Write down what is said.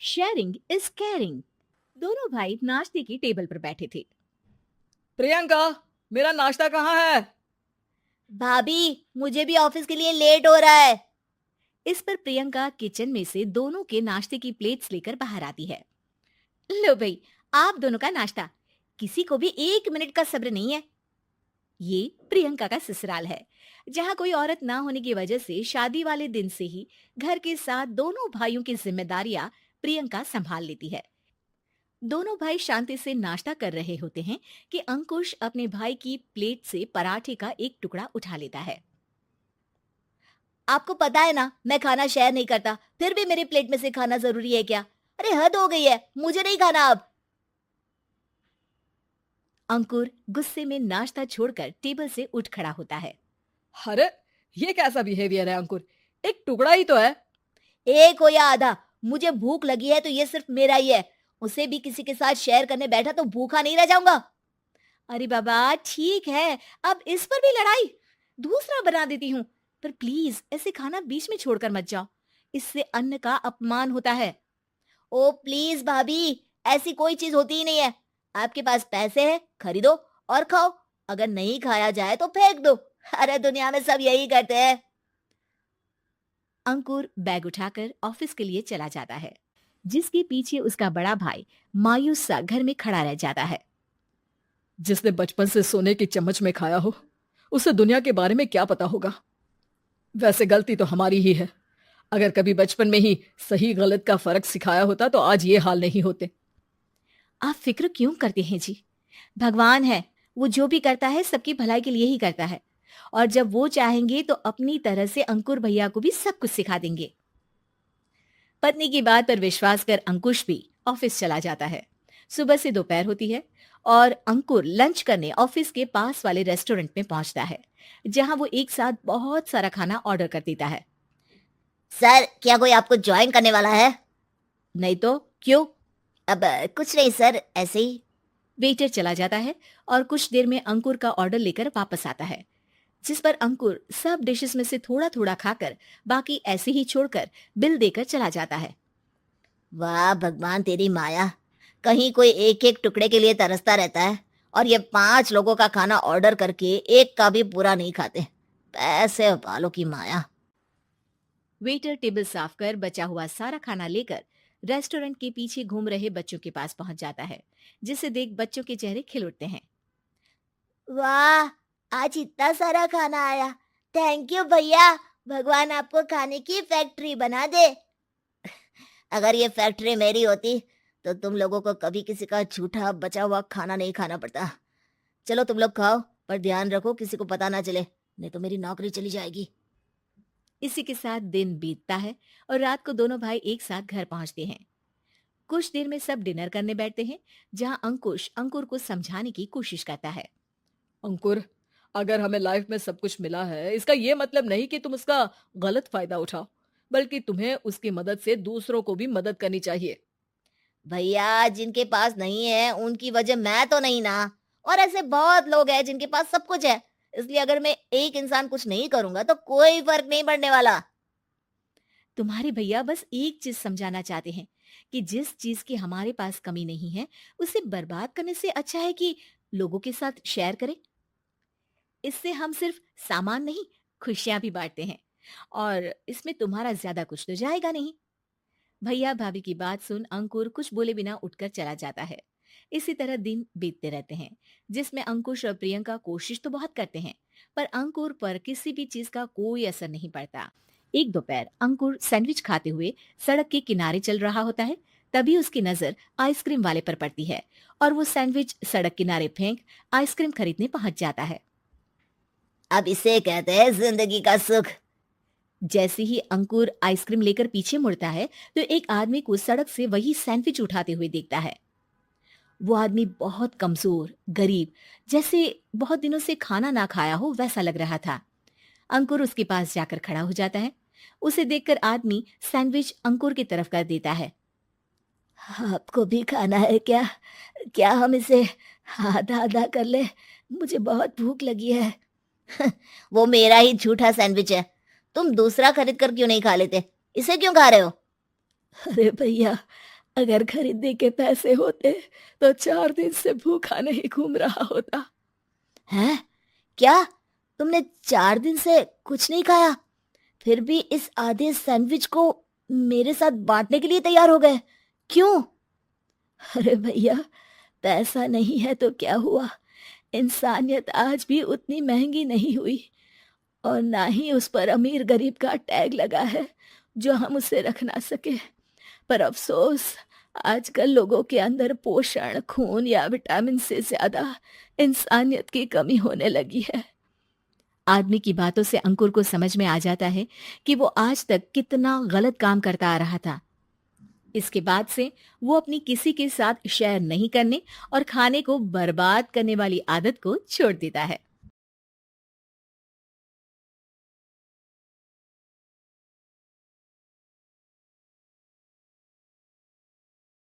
Sharing is caring. दोनों भाई नाश्ते की टेबल पर बैठे थे। प्रियंका, मेरा नाश्ता कहाँ है? भाभी, मुझे भी ऑफिस के लिए लेट हो रहा है। इस पर प्रियंका किचन में से दोनों के नाश्ते की प्लेट्स लेकर बाहर आती है। लो भाई, आप दोनों का नाश्ता। किसी को भी 1 मिनट का सब्र नहीं है। ये प्रियंका का ससुराल है, जहाँ कोई औरत ना होने की वजह से शादी वाले दिन से ही घर के साथ दोनों भाइयों की जिम्मेदारियां प्रियंका संभाल लेती है। दोनों भाई शांति से नाश्ता कर रहे होते हैं कि अंकुश अपने भाई की प्लेट से पराठे का एक टुकड़ा उठा लेता है। आपको पता है ना, मैं खाना शेयर नहीं करता, फिर भी मेरी प्लेट में से खाना जरूरी है क्या? अरे हद हो गई है, मुझे नहीं खाना अब। अंकुर गुस्से में नाश्ता छोड़कर टेबल से उठ खड़ा होता है। अरे, ये कैसा बिहेवियर है अंकुर? एक टुकड़ा ही तो है। एक हो या आधा, मुझे भूख लगी है तो ये सिर्फ मेरा ही है। उसे भी किसी के साथ शेयर करने बैठा तो भूखा नहीं रह जाऊंगा। अरे बाबा ठीक है, अब इस पर भी लड़ाई। दूसरा बना देती हूँ, पर प्लीज ऐसे खाना बीच में छोड़कर मत जाओ। इससे अन्न का अपमान होता है। ओ प्लीज भाभी, ऐसी कोई चीज होती ही नहीं है। आपके पास पैसे हैं, खरीदो और खाओ। अगर नहीं खाया जाए तो फेंक दो। अरे दुनिया में सब यही करते हैं। अंकुर बैग उठाकर ऑफिस के लिए चला जाता है, जिसके पीछे उसका बड़ा भाई मायूस सा घर में खड़ा रह जाता है। जिसने बचपन से सोने की चम्मच में खाया हो, उसे दुनिया के बारे में क्या पता होगा। वैसे गलती तो हमारी ही है। अगर कभी बचपन में ही सही गलत का फर्क सिखाया होता तो आज ये हाल नहीं होते। आप फिक्र क्यों करते हैं जी? भगवान है, वो जो भी करता है सबकी भलाई के लिए ही करता है। और जब वो चाहेंगे तो अपनी तरह से अंकुर भैया को भी सब कुछ सिखा देंगे। पत्नी की बात पर विश्वास कर अंकुश भी ऑफिस चला जाता है। सुबह से दोपहर होती है और अंकुर लंच करने ऑफिस के पास वाले रेस्टोरेंट में पहुंचता है, जहां वो एक साथ बहुत सारा खाना ऑर्डर कर देता है। सर, क्या कोई आपको ज्वाइन करने वाला है? नहीं तो क्यों? अब कुछ नहीं सर, ऐसे ही। वेटर चला जाता है और कुछ देर में अंकुर का ऑर्डर लेकर वापस आता है, जिस पर अंकुर सब डिशेस में से थोड़ा थोड़ा खाकर बाकी ऐसे ही छोड़कर बिल देकर चला जाता है। वाह भगवान, तेरी माया। कहीं कोई एक एक टुकड़े के लिए तरसता रहता है और ये 5 लोगों का खाना ऑर्डर करके एक का भी पूरा नहीं खाते। पैसे वालों की माया। वेटर टेबल साफ कर बचा हुआ सारा खाना लेकर रेस्टोरेंट के पीछे घूम रहे बच्चों के पास पहुंच जाता है, जिसे देख बच्चों के चेहरे खिल उठते हैं। वाह, आज इतना सारा खाना आया। थैंक यू भैया। भगवान आपको खाने की फैक्ट्री बना दे। अगर ये फैक्ट्री मेरी होती तो तुम लोगों को कभी किसी का झूठा बचा हुआ खाना नहीं खाना पड़ता। चलो तुम लोग खाओ, पर ध्यान रखो किसी को पता ना चले, नहीं तो मेरी नौकरी चली जाएगी। इसी के साथ दिन बीतता है और रात को दोनों भाई एक साथ घर पहुंचते हैं। कुछ देर में सब डिनर करने बैठते हैं, जहां अंकुश अंकुर को समझाने की कोशिश करता है। अंकुर, अगर हमें लाइफ में सब कुछ मिला है, इसका ये मतलब नहीं कि तुम उसका गलत फायदा उठाओ, बल्कि तुम्हें उसकी मदद से दूसरों को भी मदद करनी चाहिए। भैया, जिनके पास नहीं है उनकी वजह मैं तो नहीं ना। और ऐसे बहुत लोग हैं जिनके पास सब कुछ है। इसलिए अगर मैं एक इंसान कुछ नहीं करूंगा तो कोई फर्क नहीं पड़ने वाला। तुम्हारे भैया बस एक चीज समझाना चाहते हैं कि जिस चीज की हमारे पास कमी नहीं है, उसे बर्बाद करने से अच्छा है कि लोगों के साथ शेयर करें। इससे हम सिर्फ सामान नहीं, खुशियां भी बांटते हैं, और इसमें तुम्हारा ज्यादा कुछ तो जाएगा नहीं। भैया भाभी की बात सुन अंकुर कुछ बोले बिना उठकर चला जाता है। इसी तरह दिन बीतते रहते हैं, जिसमें अंकुश और प्रियंका कोशिश तो बहुत करते हैं, पर अंकुर पर किसी भी चीज का कोई असर नहीं पड़ता। एक दोपहर अंकुर सैंडविच खाते हुए सड़क के किनारे चल रहा होता है। तभी उसकी नजर आइसक्रीम वाले पर पड़ती है और वो सैंडविच सड़क किनारे फेंक आइसक्रीम खरीदने पहुंच जाता है। अब इसे कहते हैं जिंदगी का सुख। जैसे ही अंकुर आइसक्रीम लेकर पीछे मुड़ता है तो एक आदमी को सड़क से वही सैंडविच उठाते हुए देखता है। वो आदमी बहुत कमजोर, गरीब, जैसे बहुत दिनों से खाना ना खाया हो वैसा लग रहा था। अंकुर उसके पास जाकर खड़ा हो जाता है। उसे देखकर आदमी सैंडविच अंकुर की तरफ कर देता है। आपको भी खाना है क्या? क्या हम इसे आधा आधा कर ले? मुझे बहुत भूख लगी है। वो मेरा ही झूठा सैंडविच है। तुम दूसरा खरीद कर क्यों नहीं खा लेते? इसे क्यों खा रहे हो? अरे भैया, अगर खरीदने के पैसे होते तो 4 दिन से भूखा नहीं घूम रहा होता। हैं? क्या? तुमने 4 दिन से कुछ नहीं खाया, फिर भी इस आधे सैंडविच को मेरे साथ बांटने के लिए तैयार हो गए? क्यों? अरे भैया, पैसा नहीं है तो क्या हुआ, इंसानियत आज भी उतनी महंगी नहीं हुई और ना ही उस पर अमीर गरीब का टैग लगा है जो हम उसे रख ना सके। पर अफसोस, आजकल लोगों के अंदर पोषण, खून या विटामिन से ज्यादा इंसानियत की कमी होने लगी है। आदमी की बातों से अंकुर को समझ में आ जाता है कि वो आज तक कितना गलत काम करता आ रहा था। इसके बाद से वो अपनी किसी के साथ शेयर नहीं करने और खाने को बर्बाद करने वाली आदत को छोड़ देता है।